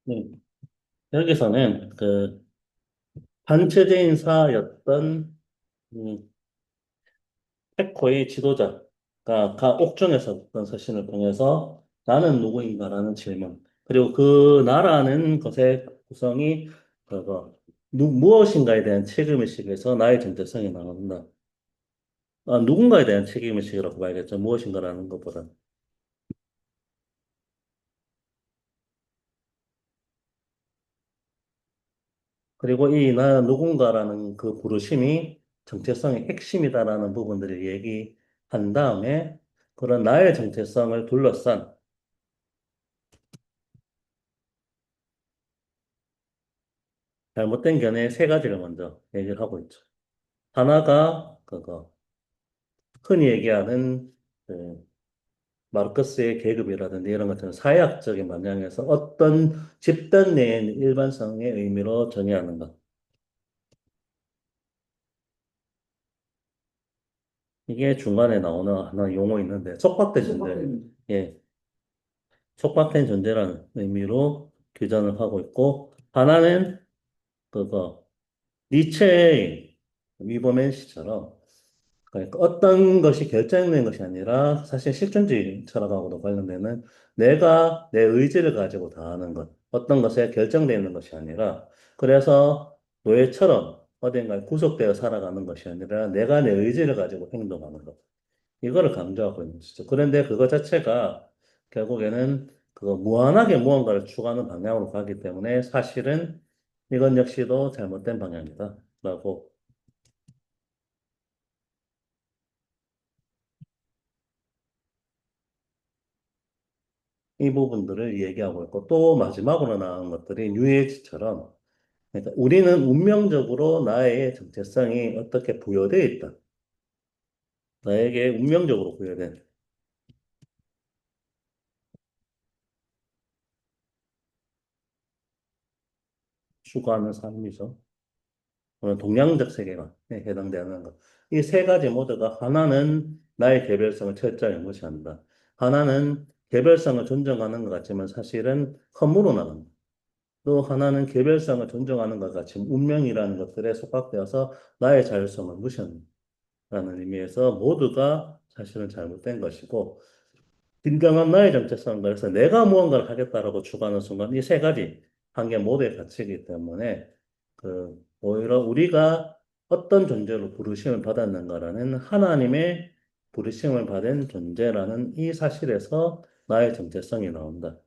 네. 여기서는 그 반체제인사였던 음, 페코의 지도자가 각 옥중에서 어떤 서신을 통해서 나는 누구인가라는 질문, 그리고 그 나라는 것의 구성이 그거 무엇인가에 대한 책임의식에서 나의 정체성이 나온다. 누군가에 대한 책임의식이라고 봐야겠죠. 무엇인가라는 것보다. 그리고 이 나 누군가라는 그 부르심이 정체성의 핵심이다라는 부분들을 얘기한 다음에 그런 나의 정체성을 둘러싼 잘못된 견해의 세 가지를 먼저 얘기를 하고 있죠. 하나가 그거 흔히 얘기하는 그 마르크스의 계급이라든지 이런 것처럼 사회학적인 방향에서 어떤 집단 내의 일반성의 의미로 정의하는 것. 이게 중간에 나오는 하나 용어 있는데 촉박된 존재. 예, 촉박된 존재라는 의미로 규정을 하고 있고 하나는 그거 니체의 위버맨 시처럼 그러니까 어떤 것이 결정된 것이 아니라 사실 실존주의 철학하고도 관련되는 내가 내 의지를 가지고 다 하는 것, 어떤 것에 결정되는 것이 아니라 그래서 노예처럼 어딘가에 구속되어 살아가는 것이 아니라 내가 내 의지를 가지고 행동하는 것. 이거를 강조하고 있는 것이죠. 그런데 그거 자체가 결국에는 그거 무한하게 무언가를 추구하는 방향으로 가기 때문에 사실은 이건 역시도 잘못된 방향이다. 라고 이 부분들을 얘기하고 있고 또 마지막으로 나온 것들이 뉴에이지처럼 그러니까 우리는 운명적으로 나의 정체성이 어떻게 부여되어 있다. 나에게 운명적으로 부여된 추구하는 삶이죠. 동양적 세계관에 해당되는 것. 이 세 가지 모두가 하나는 나의 개별성을 철저히 무시한다. 하나는 개별성을 존중하는 것 같지만 사실은 허물어 나간다. 또 하나는 개별성을 존중하는 것 같지만 운명이라는 것들에 속박되어서 나의 자율성을 무시한다. 라는 의미에서 모두가 사실은 잘못된 것이고, 진정한 나의 정체성은 그래서 내가 무언가를 하겠다라고 추구하는 순간 이 세 가지 한계 모두에 갇히기 때문에 오히려 우리가 어떤 존재로 부르심을 받았는가라는 하나님의 부르심을 받은 존재라는 이 사실에서 나의 정체성이 나온다.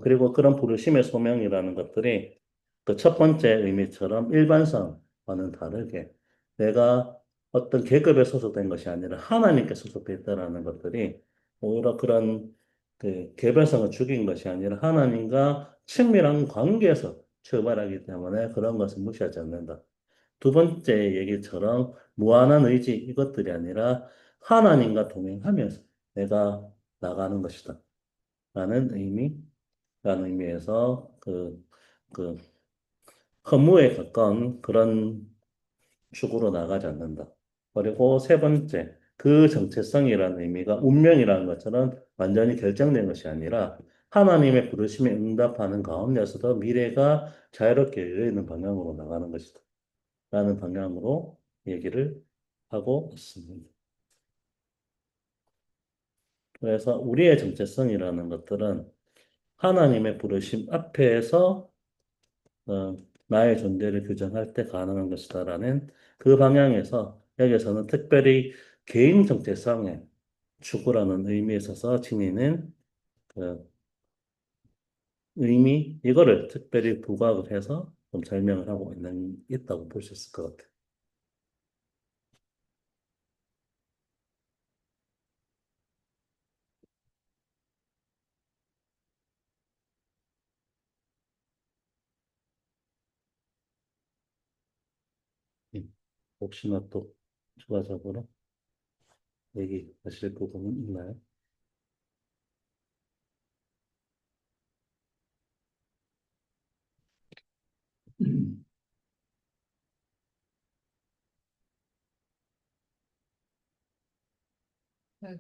그리고 그런 부르심의 소명이라는 것들이 그 첫 번째 의미처럼 일반성과는 다르게 내가 어떤 계급에 소속된 것이 아니라 하나님께 소속돼 있다라는 것들이 오히려 그런 그 개별성을 죽인 것이 아니라 하나님과 친밀한 관계에서 출발하기 때문에 그런 것을 무시하지 않는다. 두 번째 얘기처럼 무한한 의지 이것들이 아니라 하나님과 동행하면서 내가 나가는 것이다. 라는 라는 의미에서 그 허무에 가까운 그런 축으로 나가지 않는다. 그리고 세 번째, 그 정체성이라는 의미가 운명이라는 것처럼 완전히 결정된 것이 아니라 하나님의 부르심에 응답하는 가운데서도 미래가 자유롭게 열려있는 방향으로 나가는 것이다. 라는 방향으로 얘기를 하고 있습니다. 그래서 우리의 정체성이라는 것들은 하나님의 부르심 앞에서 어, 나의 존재를 규정할 때 가능한 것이다라는 그 방향에서 여기서는 특별히 개인 정체성의 추구라는 의미에 있어서 지니는 그 의미, 이거를 특별히 부각을 해서 좀 설명을 하고 있다고 볼 수 있을 것 같아요. 음. 혹시나 또 추가적으로 얘기하실 부분은 있나요?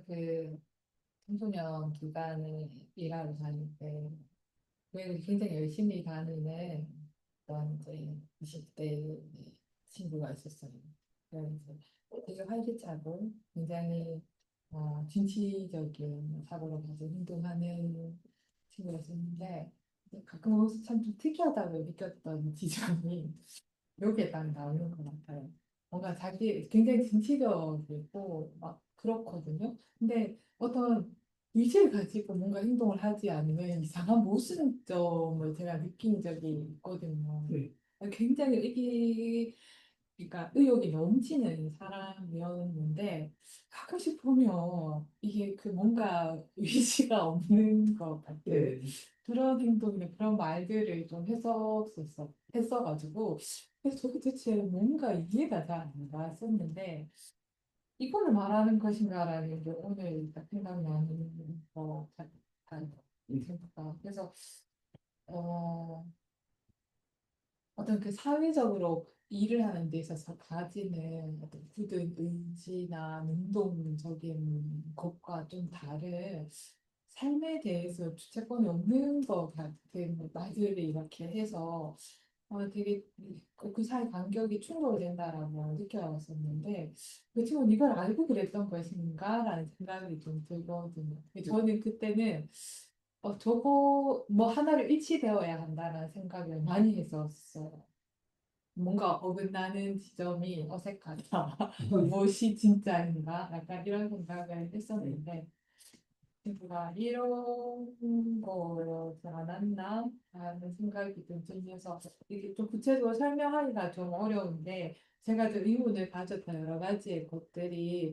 그 청소년 기간에 일하러 다닐 때 그래도 굉장히 열심히 다니는 어떤 이제 20대 친구가 있었어요. 그래서 되게 활기차고 굉장히 진취적인 사고를 가지고 행동하는 친구가 있었는데 가끔 참 좀 특이하다고 느꼈던 지점이 여기에 딱 나오는 것 같아요. 뭔가 자기 굉장히 진취적이고 막 그렇거든요. 근데 어떤 의지를 가지고 뭔가 행동을 하지 않으면 이상한 모순점을 제가 느낀 적이 있거든요. 네. 굉장히 그러니까 의욕이 넘치는 사람이었는데 가끔씩 보면 이게 그 뭔가 의지가 없는 것 같은 네. 그런 행동이나 그런 말들을 좀 했어가지고 그래서 저게 대체 뭔가 이해가 잘 안 갔었는데 이거를 말하는 것인가라는 게 오늘 딱 생각나는 것 같아요. 그래서 어, 어떤 그 사회적으로 일을 하는 데 있어서 가지는 어떤 굳은 의지나 능동적인 것과 좀 다른 삶에 대해서 주체권이 없는 것 같은 말들을 이렇게 해서 되게 그 사이 간격이 충돌된다라고 느껴왔었는데 그 친구는 이걸 알고 그랬던 것인가라는 생각이 좀 들거든요. 저는 그때는 저거 뭐 하나를 일치되어야 한다는 생각을 많이 했었어요. 뭔가 어긋나는 지점이 어색하다. 무엇이 진짜인가? 약간 이런 생각을 했었는데 친구가 이런 거지 않았나 하는 생각이 좀 들면서 이게 좀 구체적으로 설명하기가 좀 어려운데 제가 좀 의문을 가졌던 여러 가지의 것들이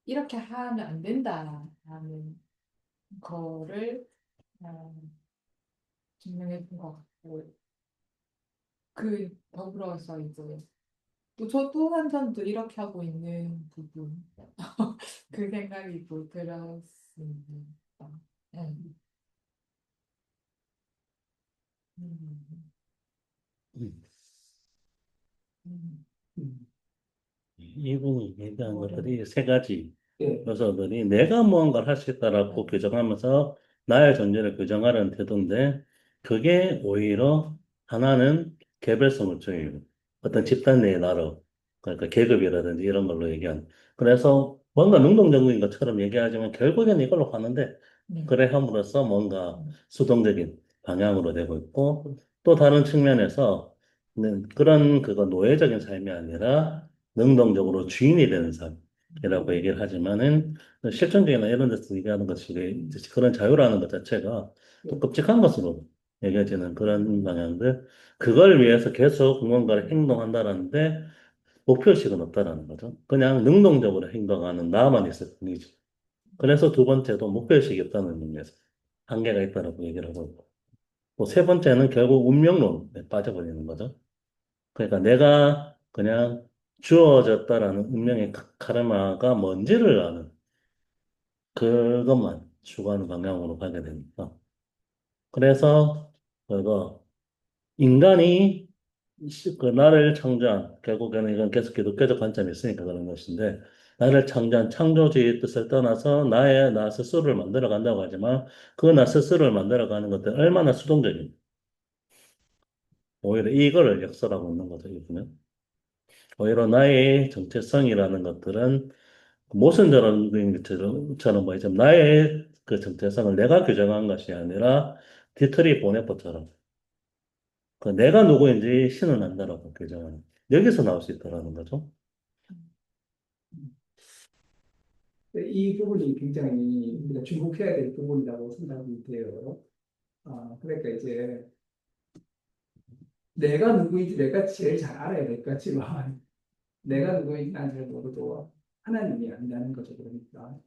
이렇게 하면 안 된다라는 거를 어, 증명해 준 것 같고 그 더불어서 이제 또 저 또 한 점도 이렇게 하고 있는 부분 그 생각이 또 들었습니다. 네. 음, 음. 음, 음. 이분이 얘기한 네. 것들이 세 가지 네. 요소들이 내가 무언가를 할 수 있다라고 규정하면서 나의 존재를 규정하려는 태도인데 그게 오히려 하나는 개별성을 중요해요. 어떤 집단 내의 나로 그러니까 계급이라든지 이런 걸로 얘기한 그래서 뭔가 능동적인 것처럼 얘기하지만 결국엔 이걸로 가는데 그래 함으로써 뭔가 수동적인 방향으로 되고 있고 또 다른 측면에서 그런 그거 노예적인 삶이 아니라 능동적으로 주인이 되는 삶이라고 얘기를 하지만은 실존적이나 이런 데서 얘기하는 것이 그런 자유라는 것 자체가 또 끔찍한 것으로 여겨지는 그런 방향들 그걸 위해서 계속 무언가를 행동한다라는데 목표의식은 없다라는 거죠. 그냥 능동적으로 행동하는 나만 있을 뿐이지. 그래서 두 번째도 목표의식이 없다는 의미에서 한계가 있다라고 얘기를 하고 있고 또 세 번째는 결국 운명론에 빠져버리는 거죠. 그러니까 내가 그냥 주어졌다라는 운명의 카르마가 뭔지를 아는 그것만 추구하는 방향으로 가게 되니까. 그래서 그거 인간이 그 나를 창조한 결국에는 이건 계속 기독교적 관점이 있으니까 그런 것인데 나를 창조한 창조주의 뜻을 떠나서 나 스스로를 만들어 간다고 하지만 그 나 스스로를 만들어 가는 것들 얼마나 수동적인 오히려 이거를 역설하고 있는 거죠, 이분은. 오히려 나의 정체성이라는 것들은 모순적인 것처럼 뭐좀 나의 그 정체성을 내가 규정한 것이 아니라 디트리 보네포처럼 그 내가 누구인지 신을 안다라고 규정하는 여기서 나올 수 있다라는 거죠. 이 부분이 굉장히 우리가 주목해야 될 부분이라고 생각이 돼요. 그러니까 이제 내가 누구인지 내가 제일 잘 알아야 될 것 같지만 내가 누구인지 난 잘 모르고 하나님이 아니라는 거죠. 그러니까.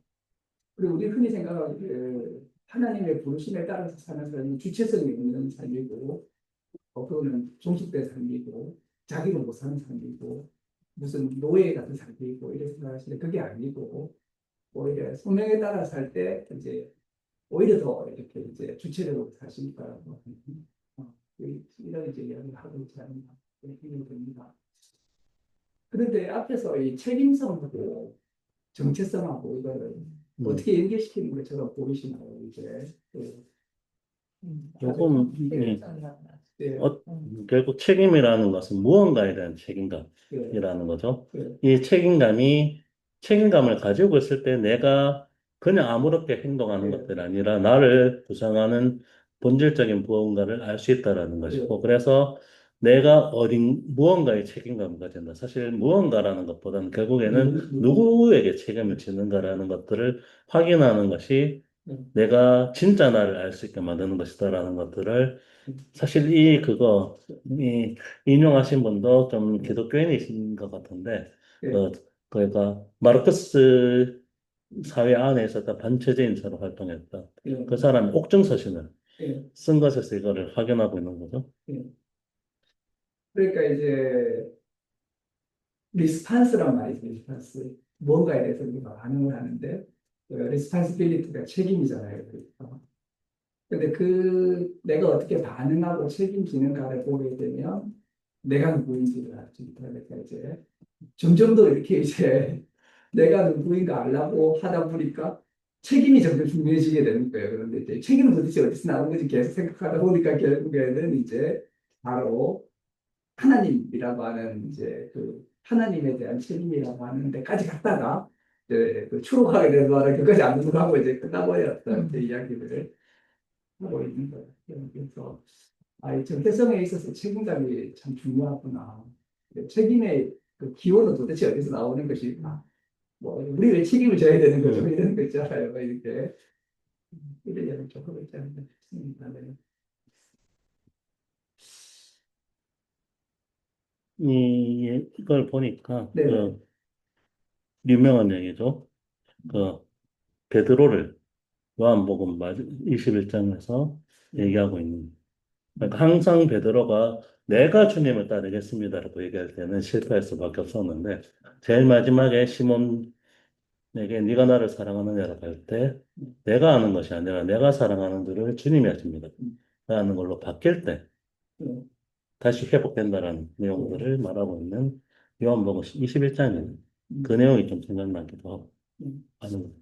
그리고 우리 흔히 생각하기를 하나님의 부르심에 따라서 사는 삶이 주체성이 있는 삶이고 그거는 종속된 삶이고 자기를 못 사는 삶이고 무슨 노예 같은 삶이고 이렇게 생각하시는데 그게 아니고 오히려 소명에 따라 살 때 이제 오히려 더 이렇게 이제 주체적으로 사실 거라고 이런 이제 이야기를 하고 있지 않나 그런 생각이 듭니다. 그런데 앞에서 이 책임성하고 정체성하고 이거를 어떻게 연결시키는 것처럼 보이시나요, 이제? 그, 조금, 예, 예, 결국 책임이라는 것은 무언가에 대한 예, 책임감이라는 거죠. 예, 이 책임감을 가지고 있을 때 내가 그냥 아무렇게 행동하는 예, 것들이 아니라 나를 구성하는 본질적인 무언가를 알 수 있다라는 예, 것이고, 그래서 내가 무언가의 책임감을 가진다. 사실 무언가라는 것보다는 결국에는 누구에게 책임을 지는가라는 것들을 확인하는 것이 내가 진짜 나를 알 수 있게 만드는 것이다라는 것들을 사실 이 인용하신 분도 좀 기독교인이신 것 같은데, 예, 그러니까 마르크스 사회 안에 있었던 반체제인처럼 활동했다. 예, 그 사람이 옥중서신을 예, 쓴 것에서 이거를 확인하고 있는 거죠. 예. 그러니까 이제 리스판스란 말이죠, 리스판스. 뭔가에 대해서 우리가 반응을 하는데, 리스판시빌리티가 책임이잖아요. 그러니까. 근데 내가 어떻게 반응하고 책임지는가를 보게 되면, 내가 누구인지를 알 수 있다. 그러니까 이제, 점점 더 이렇게 이제, 내가 누구인가 알라고 하다 보니까, 책임이 점점 중요해지게 되는 거예요. 그런데 이제, 책임은 도대체 어디서 나온 건지 계속 생각하다 보니까, 결국에는 이제, 바로, 하나님이라고 하는 이제 하나님에 대한 책임이라고 하는 데까지 갔다가 이제 추록하게 되는 바람에 그까지 안 넘어가고 이제 끝나버렸던 그 이야기를 하고 있는 거예요. 그래서 이 정체성에 있어서 책임감이 참 중요하구나. 책임의 그 기원은 도대체 어디서 나오는 것일까? 뭐 우리 왜 책임을 져야 되는 거죠? 이런 거 있잖아요. 뭐 이렇게 이런 이야기 좀 하고 있지 않나 싶습니다. 네. 이걸 보니까, 네네. 유명한 얘기죠. 그, 베드로를 요한복음 21장에서 얘기하고 있는. 그러니까 항상 베드로가 내가 주님을 따르겠습니다라고 얘기할 때는 실패할 수밖에 없었는데, 제일 마지막에 시몬에게 네가 나를 사랑하느냐라고 할 때, 내가 아는 것이 아니라 내가 사랑하는 들을 주님이 하십니다. 라는 걸로 바뀔 때, 네. 다시 회복된다라는 네. 내용들을 말하고 있는 요한복음 21장이에요. 그 음. 내용이 좀 생각나기도 하고, 음. 하는 거예요.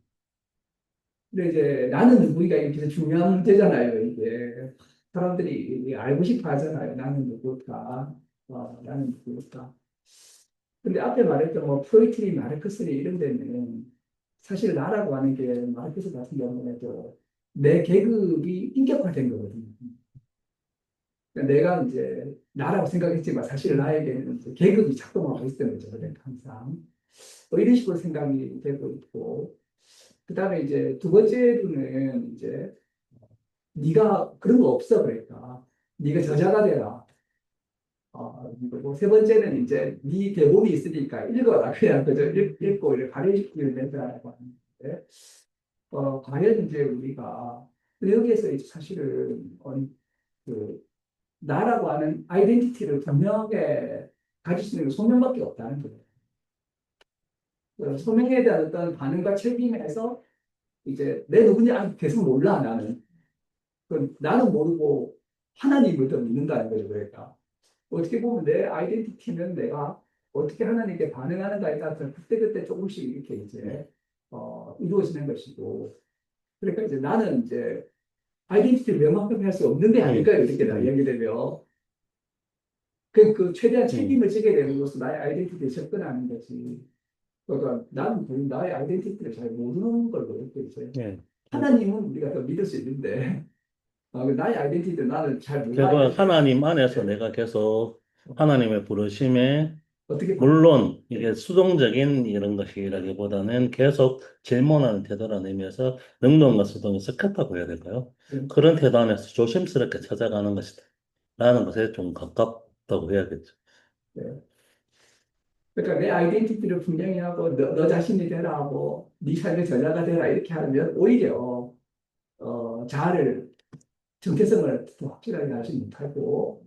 근데 이제 나는 누구이가 이렇게 중요한 문제잖아요. 이게 사람들이 알고 싶어 하잖아요. 나는 누구일까? 나는 누구일까? 근데 앞에 말했던 뭐 프로이트리, 마르크스리 이런 데는 사실 나라고 하는 게 마르크스 같은 경우에도 내 계급이 인격화된 거거든요. 그러니까 내가 이제 나라고 생각했지만 사실 나에게는 이제 계급이 작동하고 있다는 거죠. 그러니까 항상 뭐 이런 식으로 생각이 되고 있고 그다음에 이제 두 번째로는 이제 네가 그런 거 없어 그러니까 네가 저자가 되라. 그리고 세 번째는 이제 네 대본이 있으니까 읽어라 그냥 그저 읽고 이렇게 가르치기를 된다라고 하는데 과연 이제 우리가 여기에서 이제 사실은 그 나라고 하는 아이덴티티를 분명하게 가질 수 있는 게 소명밖에 없다는 거예요. 소명에 대한 어떤 반응과 책임에서 이제 내 누군지 아직 계속 몰라 나는. 나는 모르고 하나님을 더 믿는다는 거죠. 그러니까 어떻게 보면 내 아이덴티티는 내가 어떻게 하나님께 반응하는가에 따라서 그때그때 조금씩 이렇게 이제 이루어지는 것이고 그러니까 이제 나는 이제 아이덴티티를 명확하게 할 수 없는 게 아닐까요? 이렇게 나 음, 이야기되면 그 최대한 음, 책임을 지게 되는 것은 나의 아이덴티티에 접근하는 거지. 그러니까 나는 나의 아이덴티티를 잘 모르는 걸로 이렇게 이제 예. 하나님은 우리가 더 믿을 수 있는데 나의 아이덴티티를 나는 잘 몰라 결국 이렇게 하나님 안에서 내가 계속 하나님의 부르심에 어떻게 반응? 물론 이게 수동적인 이런 것이라기보다는 계속 질문하는 태도라는 의미에서 능동과 수동이 섞였다고 해야 될까요? 그런 태도 안에서 조심스럽게 찾아가는 것이다. 라는 것에 좀 가깝다고 해야겠죠. 네. 그러니까 내 아이덴티티를 분명히 하고 너 자신이 되라 하고 네 삶의 전략가 되라 이렇게 하면 오히려 자아를 정체성을 더 확실하게 알지 못하고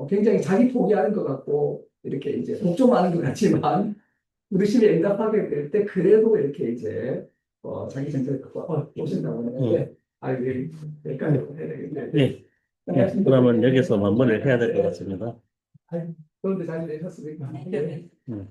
굉장히 자기 포기하는 것 같고 이렇게 이제 복종하는 것 같지만 부르심에 응답하게 될 때 그래도 이렇게 이제 자기 정체를 갖고 오신다고 음, 하는데 여기까지 해야 되겠네. 예, 예. 말씀 그러면 여기서 듣고 마무리를 해야 될 것 같습니다. 그런데 잘 되셨습니까? 네. 음.